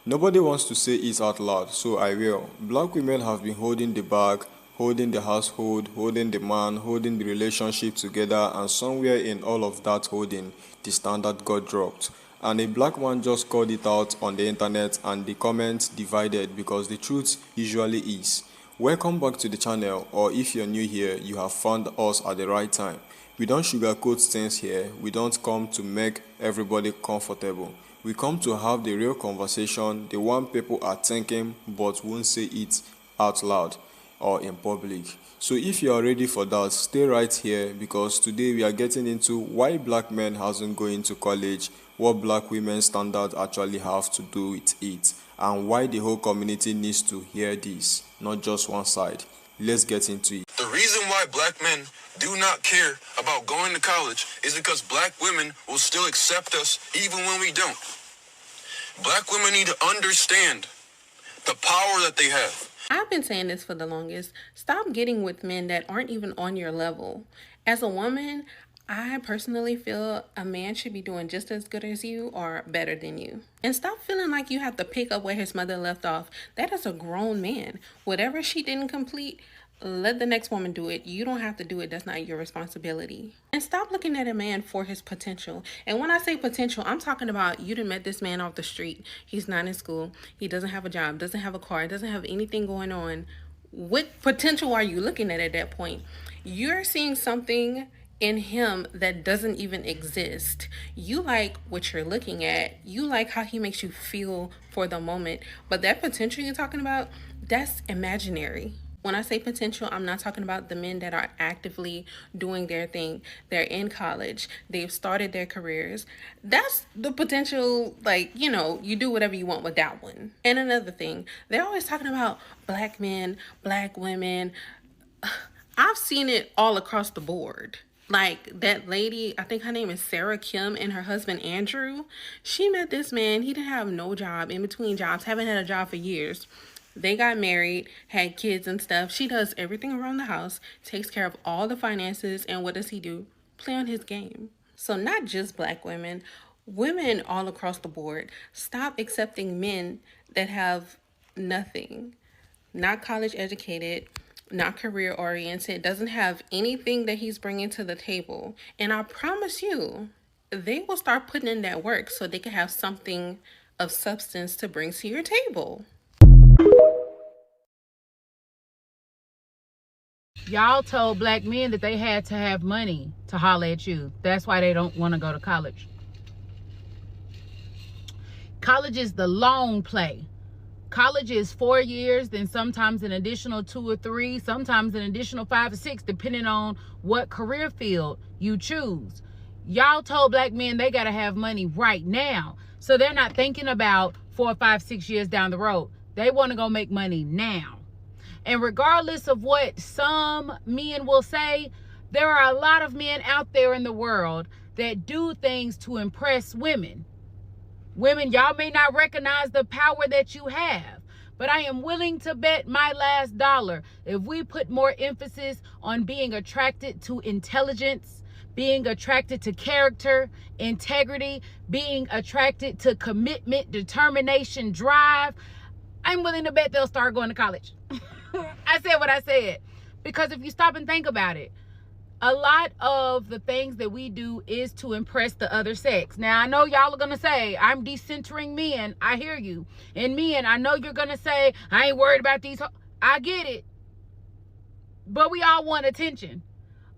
Nobody wants to say it out loud, so I will. Black women have been holding the bag, holding the household, holding the man, holding the relationship together, and somewhere in all of that holding, the standard got dropped. And a black man just called it out on the internet, and the comments divided because the truth usually is. Welcome back to the channel, or if you're new here, you have found us at the right time. We don't sugarcoat things here, we don't come to make everybody comfortable. We come to have the real conversation, the one people are thinking but won't say it out loud or in public. So if you are ready for that, stay right here because today we are getting into why black men hasn't going to college, what black women's standards actually have to do with it, and why the whole community needs to hear this, not just one side. Let's get into it. The reason why black men do not care about going to college is because black women will still accept us even when we don't. Black women need to understand the power that they have. I've been saying this for the longest. Stop getting with men that aren't even on your level. As a woman, I personally feel a man should be doing just as good as you or better than you. And stop feeling like you have to pick up where his mother left off. That is a grown man. Whatever she didn't complete, let the next woman do it. You don't have to do it. That's not your responsibility. And stop looking at a man for his potential. And when I say potential, I'm talking about you done met this man off the street. He's not in school. He doesn't have a job, doesn't have a car, doesn't have anything going on. What potential are you looking at that point? You're seeing something in him that doesn't even exist. You like what you're looking at. You like how he makes you feel for the moment. But that potential you're talking about, that's imaginary. When I say potential, I'm not talking about the men that are actively doing their thing. They're in college. They've started their careers. That's the potential, you do whatever you want with that one. And another thing, they're always talking about black men, black women. I've seen it all across the board. Like that lady, I think her name is Sarah Kim, and her husband Andrew. She met this man. He didn't have no job, in between jobs, haven't had a job for years. They got married, had kids and stuff. She does everything around the house, takes care of all the finances, and what does he do? Play on his game. So not just black women, women all across the board, stop accepting men that have nothing, not college educated, not career oriented, doesn't have anything that he's bringing to the table. And I promise you, they will start putting in that work so they can have something of substance to bring to your table. Y'all told black men that they had to have money to holler at you. That's why they don't want to go to college. College is the long play. College is 4 years, then sometimes an additional 2 or 3, sometimes an additional 5 or 6, depending on what career field you choose. Y'all told black men they got to have money right now. So they're not thinking about 4, 5, 6 years down the road. They want to go make money now. And regardless of what some men will say, there are a lot of men out there in the world that do things to impress women. Women, y'all may not recognize the power that you have, but I am willing to bet my last dollar if we put more emphasis on being attracted to intelligence, being attracted to character, integrity, being attracted to commitment, determination, drive, I'm willing to bet they'll start going to college. I said what I said. Because if you stop and think about it, a lot of the things that we do is to impress the other sex. Now, I know y'all are going to say, I'm decentering men. I hear you. And men, I know you're going to say, I ain't worried about these. I get it. But we all want attention.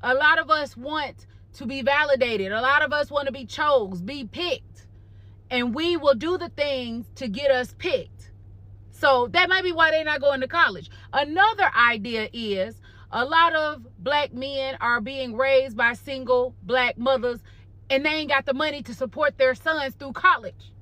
A lot of us want to be validated. A lot of us want to be chose, be picked. And we will do the things to get us picked. So that might be why they're not going to college. Another idea is a lot of black men are being raised by single black mothers and they ain't got the money to support their sons through college.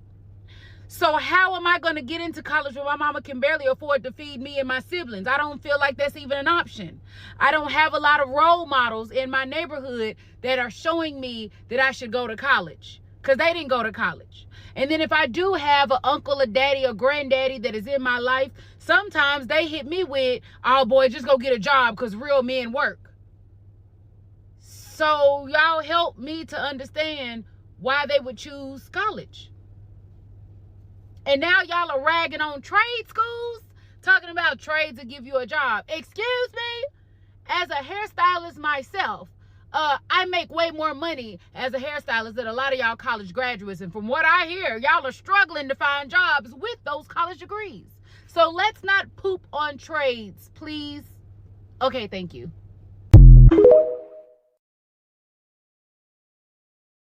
So how am I going to get into college when my mama can barely afford to feed me and my siblings? I don't feel like that's even an option. I don't have a lot of role models in my neighborhood that are showing me that I should go to college because they didn't go to college. And then if I do have an uncle, a daddy, or granddaddy that is in my life, sometimes they hit me with, oh boy, just go get a job because real men work. So y'all help me to understand why they would choose college. And now y'all are ragging on trade schools, talking about trades to give you a job. Excuse me? As a hairstylist myself, I make way more money as a hairstylist than a lot of y'all college graduates. And from what I hear, y'all are struggling to find jobs with those college degrees. So let's not poop on trades, please. Okay, thank you.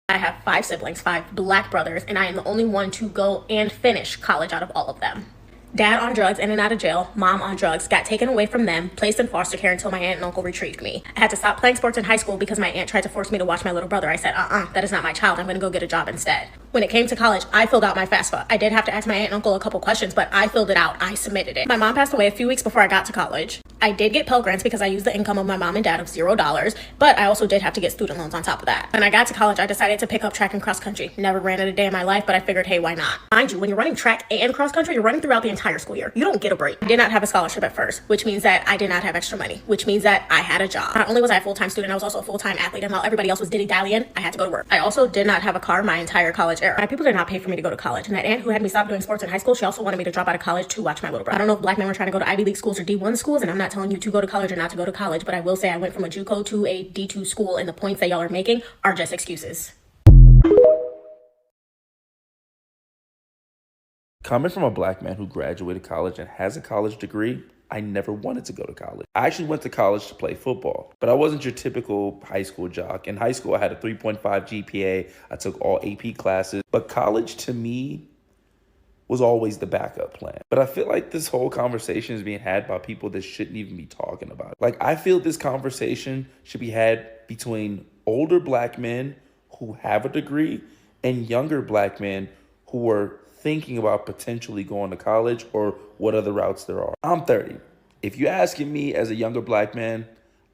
I have 5 siblings, 5 black brothers, and I am the only one to go and finish college out of all of them. Dad on drugs, in and out of jail. Mom on drugs, got taken away from them, placed in foster care until my aunt and uncle retrieved me. I had to stop playing sports in high school because my aunt tried to force me to watch my little brother. I said, that is not my child. I'm going to go get a job instead. When it came to college, I filled out my FAFSA. I did have to ask my aunt and uncle a couple questions, but I filled it out. I submitted it. My mom passed away a few weeks before I got to college. I did get Pell Grants because I used the income of my mom and dad of $0, but I also did have to get student loans on top of that. When I got to college, I decided to pick up track and cross country. Never ran it a day in my life, but I figured, hey, why not? Mind you, when you're running track and cross country, you're running throughout the entire school year. You don't get a break. I did not have a scholarship at first, which means that I did not have extra money, which means that I had a job. Not only was I a full-time student, I was also a full-time athlete, and while everybody else was dilly-dallying, I had to go to work. I also did not have a car my entire college era. My people did not pay for me to go to college, and that aunt who had me stop doing sports in high school, she also wanted me to drop out of college to watch my little brother. I don't know if black men were trying to go to Ivy League schools or D1 schools, and I'm not telling you to go to college or not to go to college, but I will say I went from a JUCO to a D2 school, and the points that y'all are making are just excuses. Coming from a black man who graduated college and has a college degree, I never wanted to go to college. I actually went to college to play football, but I wasn't your typical high school jock. In high school, I had a 3.5 GPA. I took all AP classes, but college to me was always the backup plan. But I feel like this whole conversation is being had by people that shouldn't even be talking about it. Like, I feel this conversation should be had between older black men who have a degree and younger black men who are thinking about potentially going to college or what other routes there are. I'm 30. If you're asking me as a younger black man,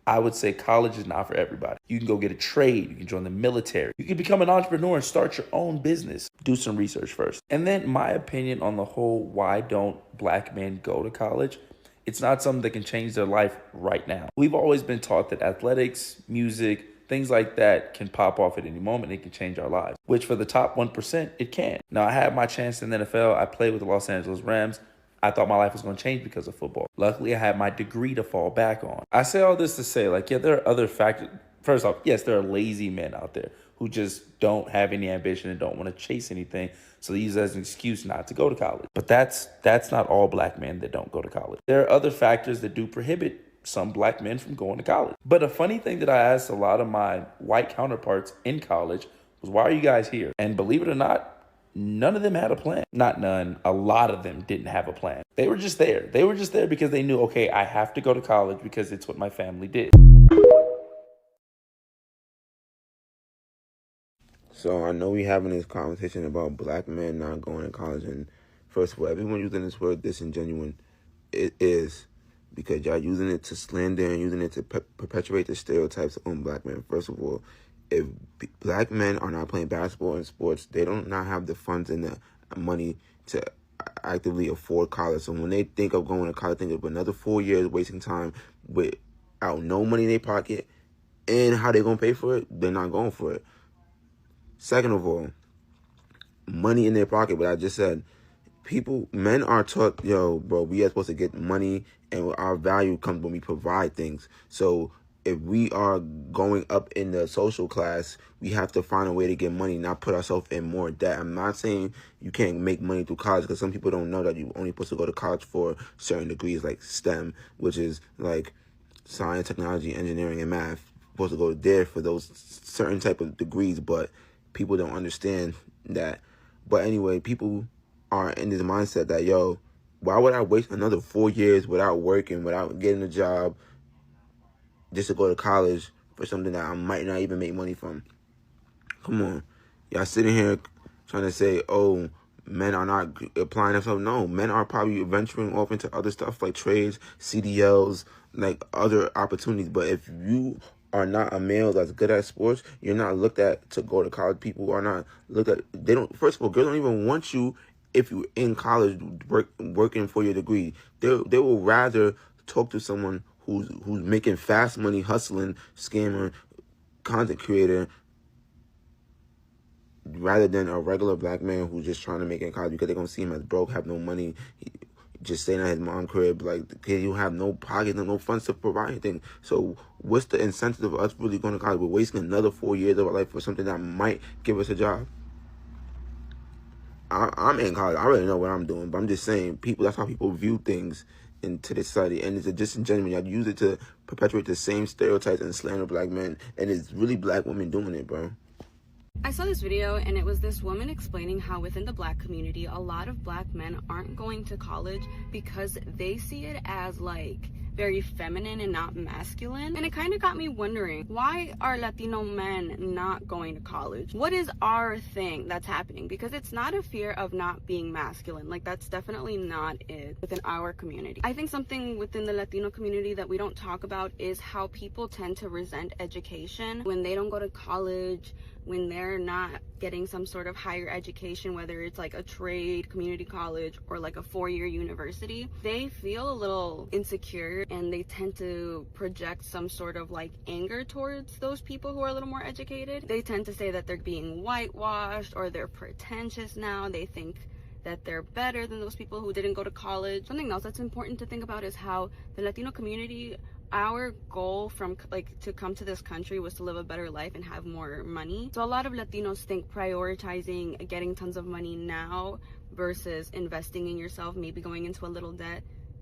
I would say college is not for everybody. You can go get a trade. You can join the military. You can become an entrepreneur and start your own business. Do some research first. And then my opinion on the whole, why don't black men go to college? It's not something that can change their life right now. We've always been taught that athletics, music, things like that can pop off at any moment. It can change our lives, which for the top 1%, it can. Now, I had my chance in the NFL. I played with the Los Angeles Rams. I thought my life was going to change because of football. Luckily, I had my degree to fall back on. I say all this to say, like, yeah, there are other factors. First off, yes, there are lazy men out there who just don't have any ambition and don't want to chase anything. So they use it as an excuse not to go to college. But that's not all black men that don't go to college. There are other factors that do prohibit some black men from going to college. But a funny thing that I asked a lot of my white counterparts in college was, why are you guys here? And believe it or not, none of them had a plan. Not none. A lot of them didn't have a plan. They were just there. They were just there because they knew, okay, I have to go to college because it's what my family did. So I know we having this conversation about black men not going to college, and first of all, everyone using this word disingenuous, it is because y'all using it to slander and using it to perpetuate the stereotypes on black men. First of all, if black men are not playing basketball and sports, they don't not have the funds and the money to actively afford college. So when they think of going to college, think of another 4 years wasting time without no money in their pocket, and how they gonna pay for it, they're not going for it. Second of all, money in their pocket, but I just said, men are taught, yo, bro, we are supposed to get money, and our value comes when we provide things. So if we are going up in the social class, we have to find a way to get money, not put ourselves in more debt. I'm not saying you can't make money through college, because some people don't know that you're only supposed to go to college for certain degrees like STEM, which is like science, technology, engineering, and math. You're supposed to go there for those certain type of degrees, but people don't understand that. But anyway, people are in this mindset that, yo, why would I waste another 4 years without working, without getting a job, just to go to college for something that I might not even make money from? Come on. Y'all sitting here trying to say, oh, men are not applying themselves. No, men are probably venturing off into other stuff like trades, CDLs, like other opportunities. But if you are not a male that's good at sports, you're not looked at to go to college. People are not looked at. They don't. First of all, girls don't even want you if you're in college working for your degree. They will rather talk to someone who's making fast money, hustling, scammer, content creator, rather than a regular black man who's just trying to make it in college because they're going to see him as broke, have no money, just staying at his mom's crib, like, the kid, you have no pockets, no funds to provide anything. So what's the incentive of us really going to college? We're wasting another 4 years of our life for something that might give us a job. I'm in college. I already know what I'm doing, but I'm just saying, people, that's how people view things into the society, and it's a disingenuous. Y'all use it to perpetuate the same stereotypes and slander black men, and it's really black women doing it, bro. I saw this video and it was this woman explaining how within the black community, a lot of black men aren't going to college because they see it as like very feminine and not masculine. And it kind of got me wondering, why are Latino men not going to college? What is our thing that's happening? Because it's not a fear of not being masculine. Like, that's definitely not it within our community. I think something within the Latino community that we don't talk about is how people tend to resent education when they don't go to college, when they're not getting some sort of higher education, whether it's like a trade, community college, or like a 4-year university. They feel a little insecure and they tend to project some sort of like anger towards those people who are a little more educated. They tend to say that they're being whitewashed or they're pretentious now. They think that they're better than those people who didn't go to college. Something else that's important to think about is how the Latino community, our goal from like to come to this country was to live a better life and have more money. So a lot of Latinos think prioritizing getting tons of money now versus investing in yourself, maybe going into a little debt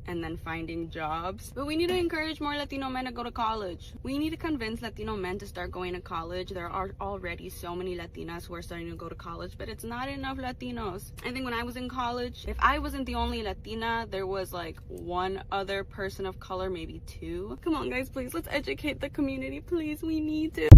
and then finding jobs. But we need to encourage more Latino men to go to college. We need to convince Latino men to start going to college. There are already so many Latinas who are starting to go to college, but it's not enough Latinos. I think when I was in college, if I wasn't the only Latina, there was like one other person of color, maybe two. Come on guys, please, let's educate the community, please, we need to.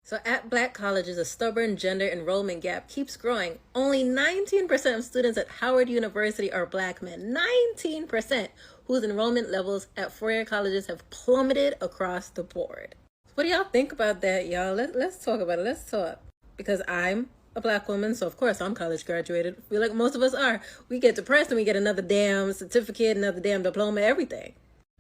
So at black colleges, a stubborn gender enrollment gap keeps growing. Only 19% of students at Howard University are black men. 19%, whose enrollment levels at four-year colleges have plummeted across the board. What do y'all think about that, y'all? Let's talk about it. Let's talk. Because I'm a black woman, so of course I'm college graduated. I feel like most of us are. We get depressed and we get another damn certificate, another damn diploma, everything.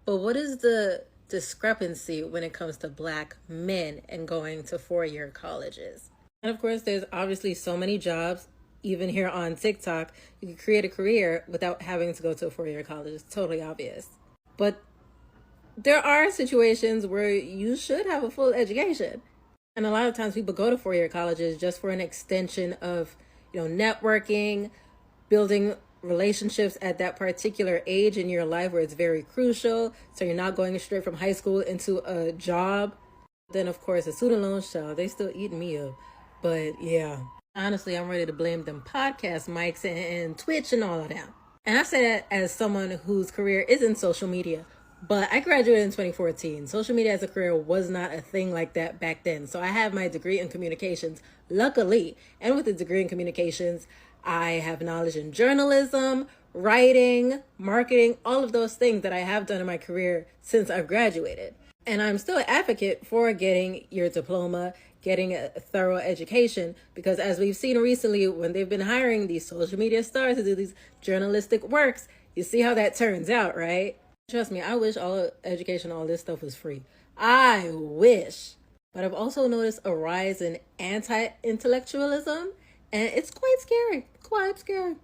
But what is the discrepancy when it comes to black men and going to four-year colleges? And of course, there's obviously so many jobs. Even here on TikTok, you can create a career without having to go to a four-year college. It's totally obvious. But there are situations where you should have a full education. And a lot of times people go to four-year colleges just for an extension of, networking, building relationships at that particular age in your life where it's very crucial. So you're not going straight from high school into a job. Then of course the student loans, they still eating me up. But yeah, honestly, I'm ready to blame them podcast mics and Twitch and all of that. And I say that as someone whose career is in social media. But I graduated in 2014. Social media as a career was not a thing like that back then. So I have my degree in communications, luckily. And with a degree in communications, I have knowledge in journalism, writing, marketing, all of those things that I have done in my career since I've graduated. And I'm still an advocate for getting your diploma, getting a thorough education, because as we've seen recently, when they've been hiring these social media stars to do these journalistic works, you see how that turns out, right? Trust me, I wish all education, all this stuff was free. I wish. But I've also noticed a rise in anti-intellectualism, and it's quite scary. Quite scary.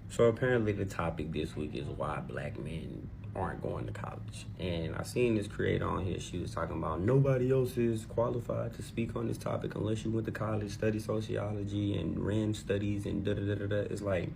So apparently the topic this week is why black men aren't going to college. And I seen this creator on here, she was talking about nobody else is qualified to speak on this topic unless you went to college, study sociology and ran studies and da-da-da-da-da. It's like,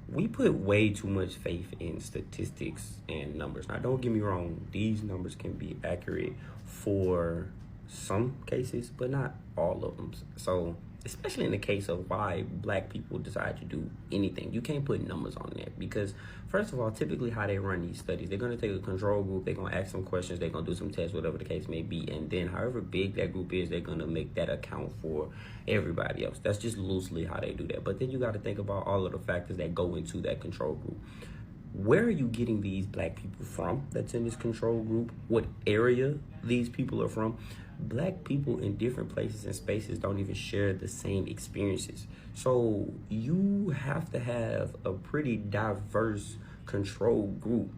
we put way too much faith in statistics and numbers. Now, don't get me wrong, these numbers can be accurate for some cases, but not all of them. So especially in the case of why black people decide to do anything, you can't put numbers on that, because first of all, typically how they run these studies, they're going to take a control group, they're going to ask some questions, they're going to do some tests, whatever the case may be, and then however big that group is, they're going to make that account for everybody else. That's just loosely how they do that. But then you got to think about all of the factors that go into that control group. Where are you getting these black people from that's in this control group? What area these people are from? Black people in different places and spaces don't even share the same experiences. So you have to have a pretty diverse control group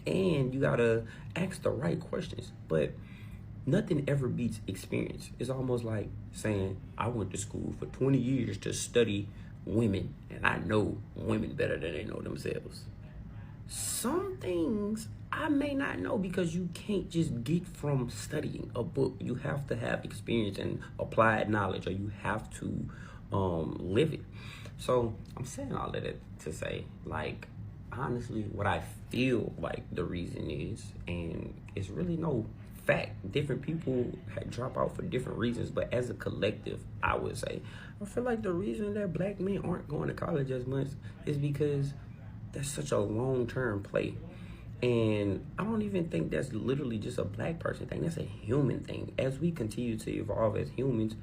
And you gotta ask the right questions. But nothing ever beats experience. It's almost like saying, I went to school for 20 years to study women, and I know women better than they know themselves. Some things I may not know because you can't just get from studying a book. You have to have experience and applied knowledge, or you have to live it. So I'm saying all of that to say, like, honestly, what I feel like the reason is, and it's really no fact, different people drop out for different reasons, but as a collective, I would say, I feel like the reason that black men aren't going to college as much is because that's such a long-term play. And I don't even think that's literally just a black person thing. That's a human thing. As we continue to evolve as humans,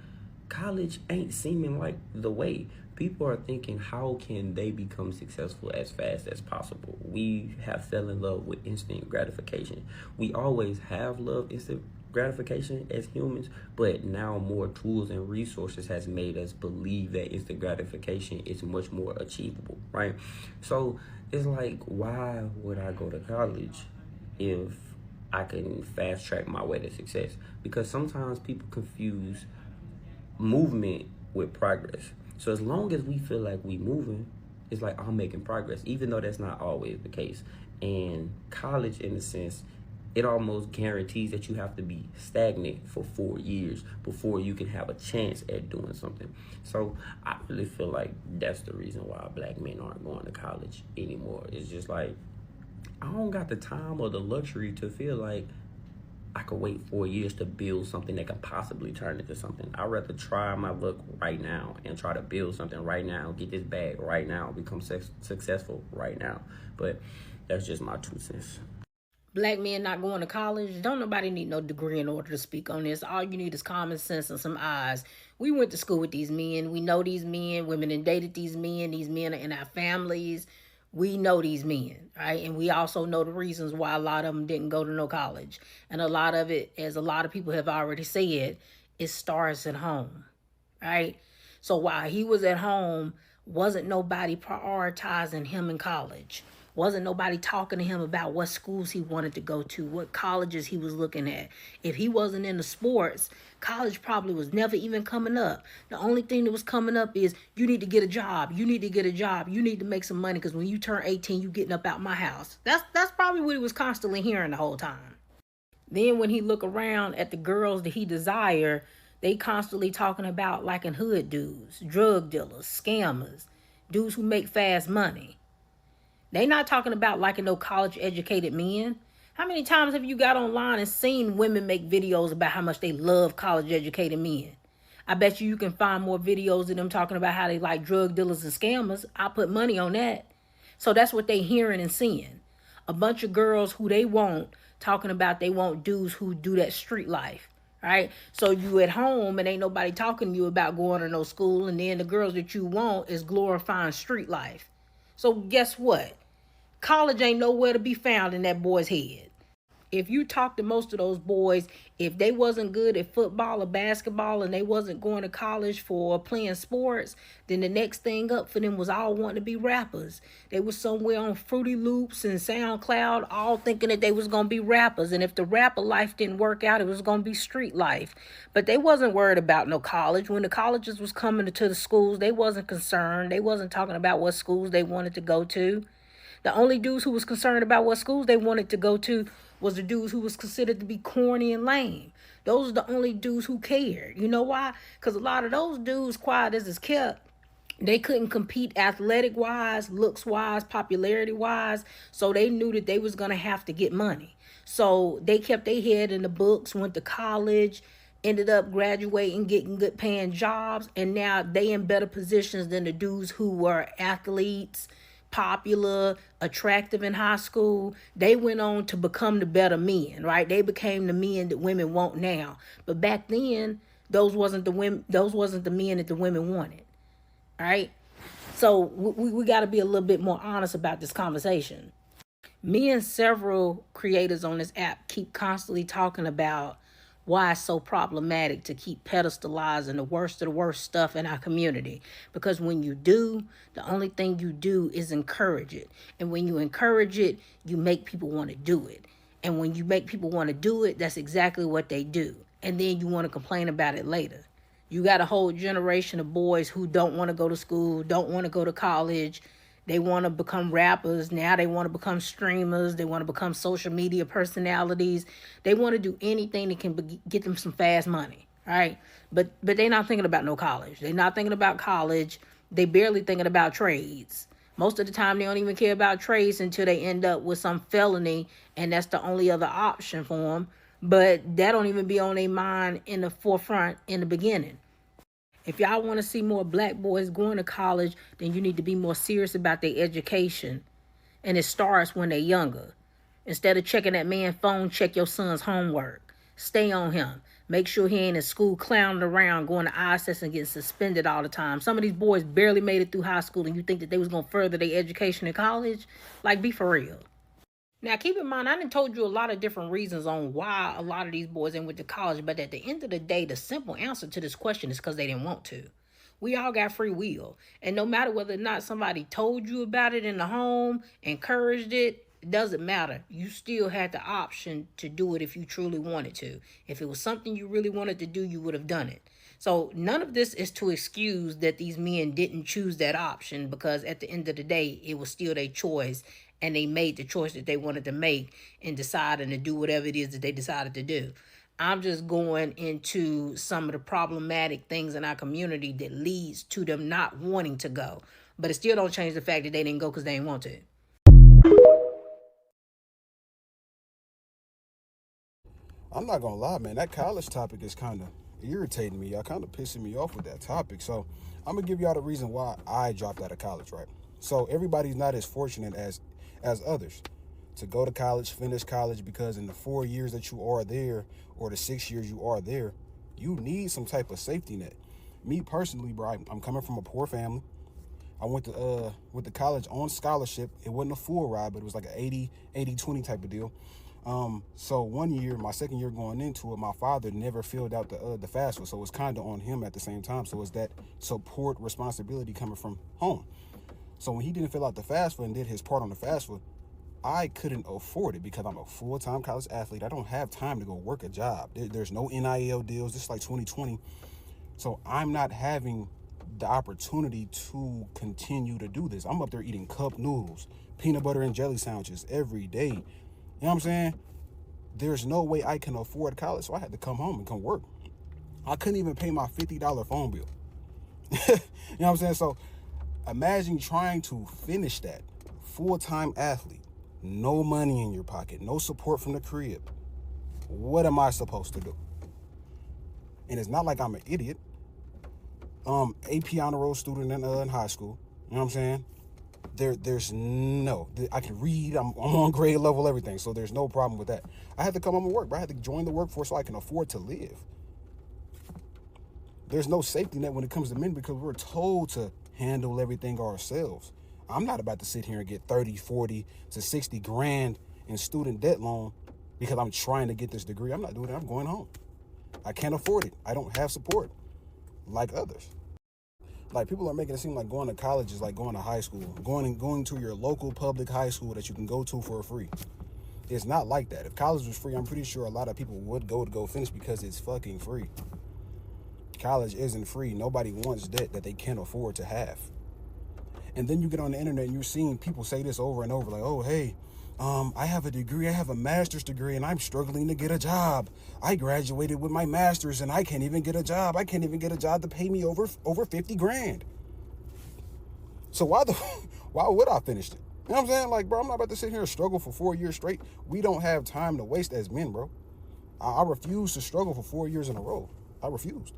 college ain't seeming like the way. People are thinking, how can they become successful as fast as possible? We have fell in love with instant gratification. We always have loved instant gratification as humans, but now more tools and resources has made us believe that instant gratification is much more achievable, right? So it's like, why would I go to college if I can fast track my way to success? Because sometimes people confuse movement with progress. So as long as we feel like we moving, it's like I'm making progress, even though that's not always the case. And college, in a sense, it almost guarantees that you have to be stagnant for 4 years before you can have a chance at doing something. So I really feel like that's the reason why black men aren't going to college anymore. It's just like, I don't got the time or the luxury to feel like I could wait 4 years to build something that can possibly turn into something. I'd rather try my luck right now and try to build something right now, get this bag right now, become successful right now. But that's just my 2 cents. Black men not going to college, don't nobody need no degree in order to speak on this. All you need is common sense and some eyes. We went to school with these men. We know these men. Women and dated these men. These men are in our families. We know these men, right? And we also know the reasons why a lot of them didn't go to no college. And a lot of it, as a lot of people have already said, it starts at home, right? So while he was at home, wasn't nobody prioritizing him in college. Wasn't nobody talking to him about what schools he wanted to go to, what colleges he was looking at. If he wasn't into sports, college probably was never even coming up. The only thing that was coming up is, you need to get a job. You need to get a job. You need to make some money, because when you turn 18, you getting up out my house. That's probably what he was constantly hearing the whole time. Then when he look around at the girls that he desire, they constantly talking about liking hood dudes, drug dealers, scammers, dudes who make fast money. They not talking about liking no college educated men. How many times have you got online and seen women make videos about how much they love college educated men? I bet you can find more videos of them talking about how they like drug dealers and scammers. I put money on that. So that's what they hearing and seeing. A bunch of girls who they want talking about they want dudes who do that street life, right? So you at home and ain't nobody talking to you about going to no school, and then the girls that you want is glorifying street life. So guess what? College ain't nowhere to be found in that boy's head. If you talk to most of those boys, if they wasn't good at football or basketball and they wasn't going to college for playing sports, then the next thing up for them was all wanting to be rappers. They was somewhere on Fruity Loops and SoundCloud, all thinking that they was going to be rappers. And if the rapper life didn't work out, it was going to be street life. But they wasn't worried about no college. When the colleges was coming to the schools, they wasn't concerned. They wasn't talking about what schools they wanted to go to. The only dudes who was concerned about what schools they wanted to go to was the dudes who was considered to be corny and lame. Those are the only dudes who cared. You know why? Because a lot of those dudes, quiet as it's kept, they couldn't compete athletic-wise, looks-wise, popularity-wise, so they knew that they was going to have to get money. So they kept their head in the books, went to college, ended up graduating, getting good paying jobs, and now they in better positions than the dudes who were athletes, popular, attractive in high school. They went on to become the better men, right? They became the men that women want now. But back then, those wasn't the men that the women wanted, right? So we got to be a little bit more honest about this conversation. Me and several creators on this app keep constantly talking about why it's so problematic to keep pedestalizing the worst of the worst stuff in our community. Because when you do, the only thing you do is encourage it. And when you encourage it, you make people want to do it. And when you make people want to do it, that's exactly what they do. And then you want to complain about it later. You got a whole generation of boys who don't want to go to school, don't want to go to college. They want to become rappers. Now they want to become streamers. They want to become social media personalities. They want to do anything that can get them some fast money, right? But they're not thinking about no college. They're not thinking about college. They barely thinking about trades. Most of the time, they don't even care about trades until they end up with some felony, and that's the only other option for them. But that don't even be on their mind in the forefront in the beginning. If y'all want to see more black boys going to college, then you need to be more serious about their education. And it starts when they're younger. Instead of checking that man's phone, check your son's homework. Stay on him. Make sure he ain't in school clowning around, going to ISS and getting suspended all the time. Some of these boys barely made it through high school, and you think that they was going to further their education in college? Like, be for real. Now, keep in mind, I done told you a lot of different reasons on why a lot of these boys ain't went to college, but at the end of the day, the simple answer to this question is because they didn't want to. We all got free will, and no matter whether or not somebody told you about it in the home, encouraged it, it doesn't matter. You still had the option to do it if you truly wanted to. If it was something you really wanted to do, you would have done it. So none of this is to excuse that these men didn't choose that option, because at the end of the day, it was still their choice. And they made the choice that they wanted to make and deciding to do whatever it is that they decided to do. I'm just going into some of the problematic things in our community that leads to them not wanting to go. But it still don't change the fact that they didn't go because they didn't want to. I'm not going to lie, man. That college topic is kind of irritating me. Y'all kind of pissing me off with that topic. So I'm going to give y'all the reason why I dropped out of college, right? So everybody's not as fortunate as others to go to college, finish college, because in the 4 years that you are there, or the 6 years you are there, you need some type of safety net. Me personally, bro, I'm coming from a poor family. I went to college on scholarship. It wasn't a full ride, but it was like an 80-20 type of deal. So one year, my second year going into it, my father never filled out the FAFSA, so it's kind of on him at the same time. So it's that support responsibility coming from home. So when he didn't fill out the FAFSA and did his part on the FAFSA, I couldn't afford it because I'm a full-time college athlete. I don't have time to go work a job. There's no NIL deals. This is like 2020. So I'm not having the opportunity to continue to do this. I'm up there eating cup noodles, peanut butter and jelly sandwiches every day. You know what I'm saying? There's no way I can afford college, so I had to come home and come work. I couldn't even pay my $50 phone bill. You know what I'm saying? So imagine trying to finish that. Full-time athlete, no money in your pocket, no support from the crib. What am I supposed to do? And it's not like I'm an idiot. AP honor roll student in high school. You know what I'm saying? I can read. I'm on grade level, everything. So there's no problem with that. I had to come home and work, but I had to join the workforce so I can afford to live. There's no safety net when it comes to men because we're told to handle everything ourselves. I'm not about to sit here and get 30, 40 to 60 grand in student debt loan because I'm trying to get this degree. I'm not doing that. I'm going home. I can't afford it. I don't have support like others. Like, people are making it seem like going to college is like going to high school, going to your local public high school that you can go to for free. It's not like that. If college was free, I'm pretty sure a lot of people would go finish because it's fucking free. College isn't free. Nobody wants debt that they can't afford to have. And then you get on the internet and you're seeing people say this over and over, like, oh, hey, I have a degree, I have a master's degree, and I'm struggling to get a job. I graduated with my master's and I can't even get a job. I can't even get a job to pay me over 50 grand. So why would I finish it? You know what I'm saying? Like, bro, I'm not about to sit here and struggle for 4 years straight. We don't have time to waste as men, bro. I refuse to struggle for 4 years in a row. I refused.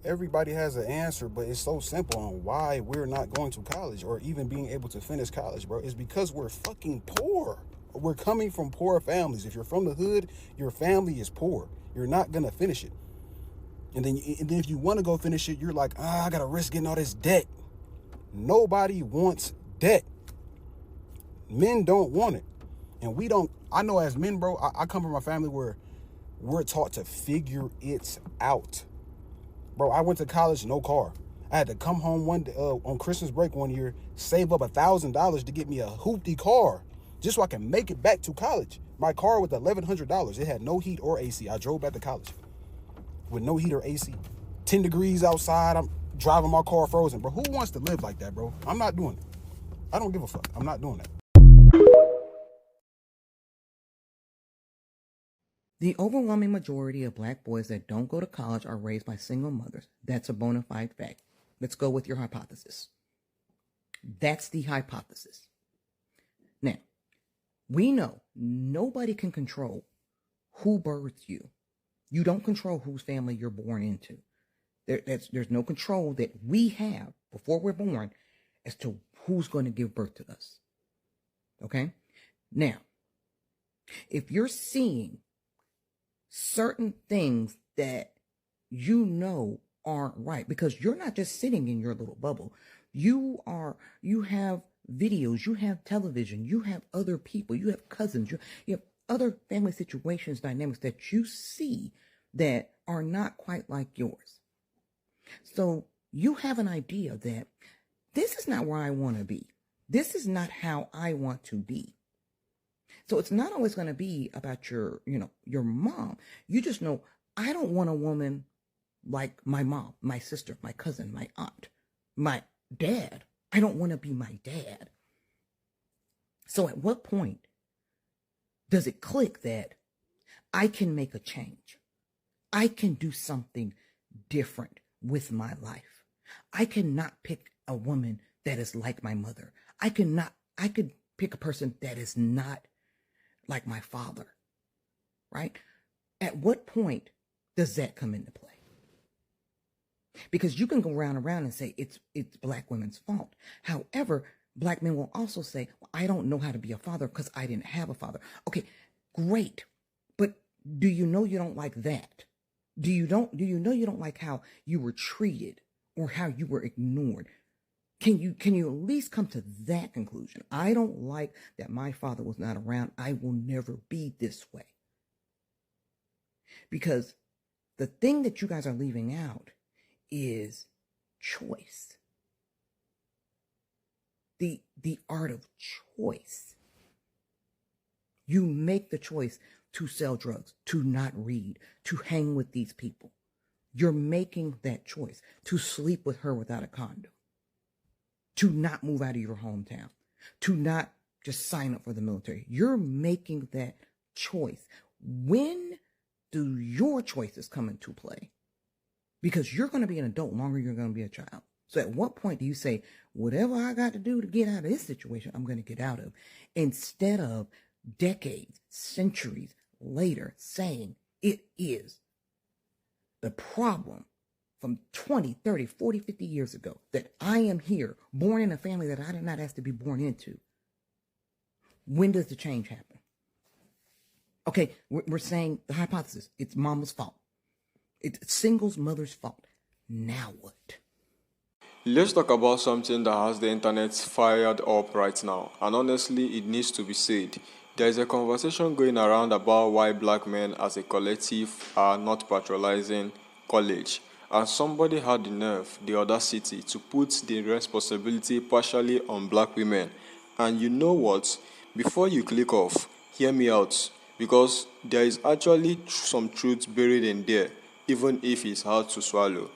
Everybody has an answer, but it's so simple on why we're not going to college or even being able to finish college, bro. It's because we're fucking poor. We're coming from poor families. If you're from the hood, your family is poor. You're not going to finish it. And then if you want to go finish it, you're like, I got to risk getting all this debt. Nobody wants debt. Men don't want it. And we don't. I know as men, bro, I come from a family where We're taught to figure it out. Bro, I went to college, no car. I had to come home one day, on Christmas break one year, save up $1,000 to get me a hoopty car just so I can make it back to college. My car was $1,100. It had no heat or AC. I drove back to college with no heat or AC. 10 degrees outside. I'm driving my car frozen. Bro, who wants to live like that, bro? I'm not doing it. I don't give a fuck. I'm not doing that. The overwhelming majority of black boys that don't go to college are raised by single mothers. That's a bona fide fact. Let's go with your hypothesis. That's the hypothesis. Now, we know nobody can control who births you. You don't control whose family you're born into. There's no control that we have before we're born as to who's going to give birth to us. Okay? Now, if you're seeing certain things that you know aren't right, because you're not just sitting in your little bubble. You have videos, you have television, you have other people, you have cousins, you have other family situations, dynamics that you see that are not quite like yours. So you have an idea that this is not where I want to be. This is not how I want to be. So it's not always going to be about your mom. You just know, I don't want a woman like my mom, my sister, my cousin, my aunt, my dad. I don't want to be my dad. So at what point does it click that I can make a change? I can do something different with my life. I cannot pick a woman that is like my mother. I could pick a person that is not like my father, right? At what point does that come into play? Because you can go round and round and say it's black women's fault. However, black men will also say, well, I don't know how to be a father because I didn't have a father. Okay, great. But do you know you don't like that? Do you know you don't like how you were treated or how you were ignored? Can you at least come to that conclusion? I don't like that my father was not around. I will never be this way. Because the thing that you guys are leaving out is choice. The art of choice. You make the choice to sell drugs, to not read, to hang with these people. You're making that choice to sleep with her without a condom, to not move out of your hometown, to not just sign up for the military. You're making that choice. When do your choices come into play? Because you're going to be an adult longer than you're going to be a child. So at what point do you say, whatever I got to do to get out of this situation, I'm going to get out of, instead of decades, centuries later saying it is the problem from 20, 30, 40, 50 years ago that I am here, born in a family that I did not ask to be born into. When does the change happen? Okay, we're saying the hypothesis, it's mama's fault. It's singles mother's fault. Now what? Let's talk about something that has the internet fired up right now, and honestly, it needs to be said. There is a conversation going around about why black men as a collective are not patronizing college, and somebody had the nerve, the audacity, to put the responsibility partially on black women. And you know what? Before you click off, hear me out, because there is actually some truth buried in there, even if it's hard to swallow.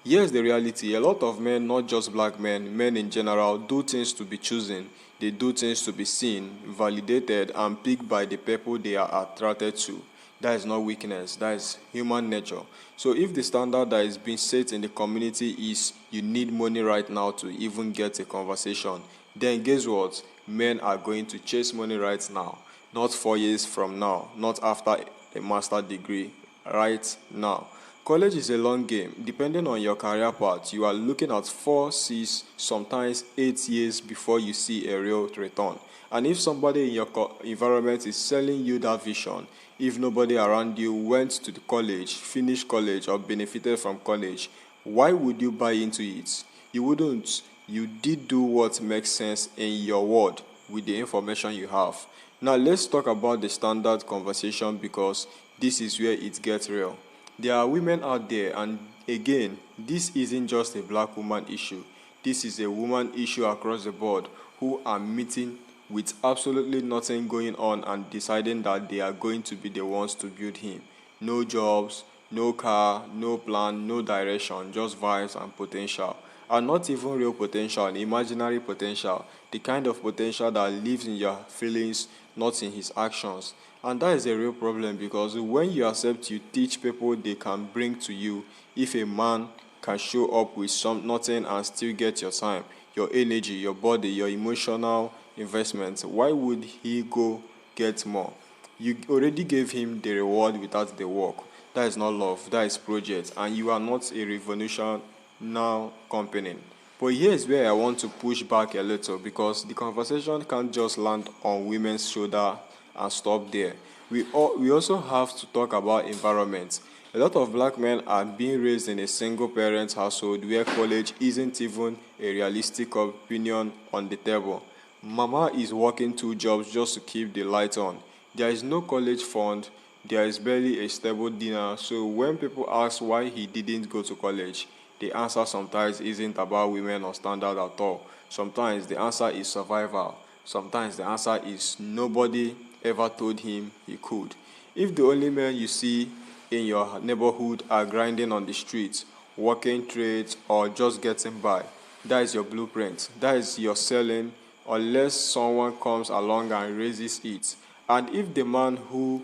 Here's the reality. A lot of men, not just black men, men in general, do things to be chosen. They do things to be seen, validated, and picked by the people they are attracted to. That is not weakness. That is human nature. So if the standard that is being set in the community is you need money right now to even get a conversation, then guess what? Men are going to chase money right now. Not 4 years from now. Not after a master's degree. Right now. College is a long game. Depending on your career path, you are looking at 4, 6, sometimes 8 years before you see a real return. And if somebody in your environment is selling you that vision, if nobody around you went to the college, finished college, or benefited from college, why would you buy into it? You wouldn't. You did do what makes sense in your world with the information you have. Now let's talk about the standard conversation, because this is where it gets real. There are women out there, and again, this isn't just a black woman issue. This is a woman issue across the board who are meeting with absolutely nothing going on and deciding that they are going to be the ones to build him. No jobs, no car, no plan, no direction, just vibes and potential. And not even real potential, imaginary potential, the kind of potential that lives in your feelings, not in his actions. And that is a real problem, because when you accept you teach people they can bring to you, if a man can show up with some nothing and still get your time, your energy, your body, your emotional investment, why would he go get more? You already gave him the reward without the work. That is not love, that is project, and you are not a revolution now company. But here's where I want to push back a little, because the conversation can't just land on women's shoulder and stop there. We also have to talk about environment. A lot of black men are being raised in a single parent household where college isn't even a realistic opinion on the table. Mama is working 2 jobs just to keep the light on. There is no college fund, there is barely a stable dinner, so when people ask why he didn't go to college, the answer sometimes isn't about women or standard at all. Sometimes the answer is survival. Sometimes the answer is nobody ever told him he could. If the only men you see in your neighborhood are grinding on the streets, working trades, or just getting by, that is your blueprint. That is your selling, unless someone comes along and raises it. And if the man who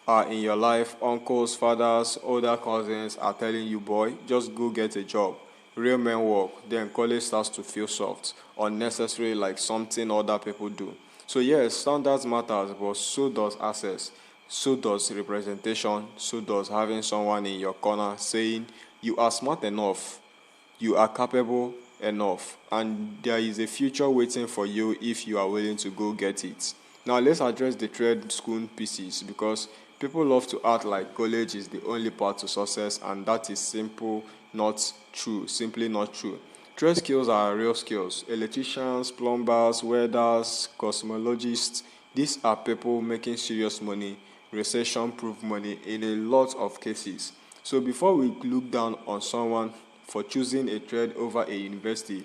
are in your life, uncles, fathers, older cousins, are telling you, boy, just go get a job, real men work, then college starts to feel soft, unnecessary, like something other people do. So yes, standards matters, but so does access, so does representation, so does having someone in your corner saying you are smart enough, you are capable enough, and there is a future waiting for you if you are willing to go get it. Now let's address the trade school pieces, because people love to act like college is the only path to success, and that is simply not true. Trade skills are real skills. Electricians, plumbers, welders, cosmologists, these are people making serious money, recession-proof money in a lot of cases. So before we look down on someone for choosing a trade over a university,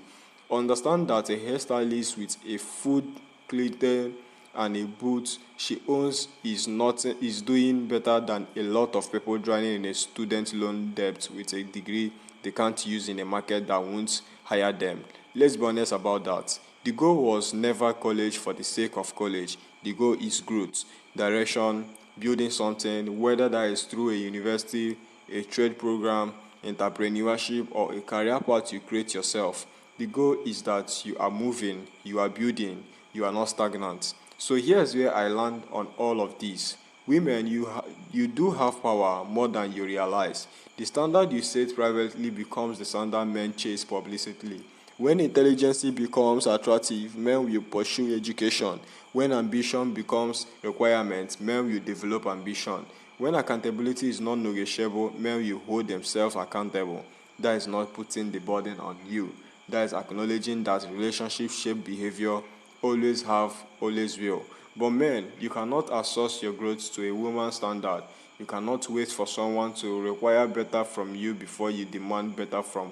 understand that a hairstylist with a food clinton and a boot she owns is doing better than a lot of people drowning in a student loan debt with a degree they can't use in a market that won't hire them. Let's be honest about that. The goal was never college for the sake of college. The goal is growth, direction, building something, whether that is through a university, a trade program, entrepreneurship, or a career path you create yourself. The goal is that you are moving, you are building, you are not stagnant. So here's where I land on all of this. Women, you do have power more than you realize. The standard you set privately becomes the standard men chase publicly. When intelligence becomes attractive, men will pursue education. When ambition becomes requirement, men will develop ambition. When accountability is non-negotiable, men will hold themselves accountable. That is not putting the burden on you. That is acknowledging that relationships shape behavior, always have, always will. But men, you cannot assess your growth to a woman's standard. You cannot wait for someone to require better from you before you demand better from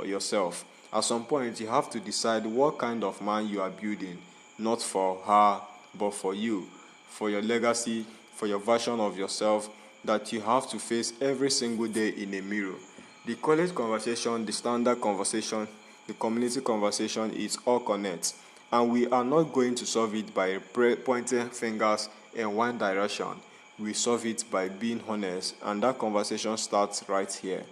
yourself. At some point, you have to decide what kind of man you are building, not for her, but for you, for your legacy, for your version of yourself that you have to face every single day in a mirror. The college conversation, the standard conversation, the community conversation is all connected, and we are not going to solve it by pointing fingers in one direction. We solve it by being honest, and that conversation starts right here.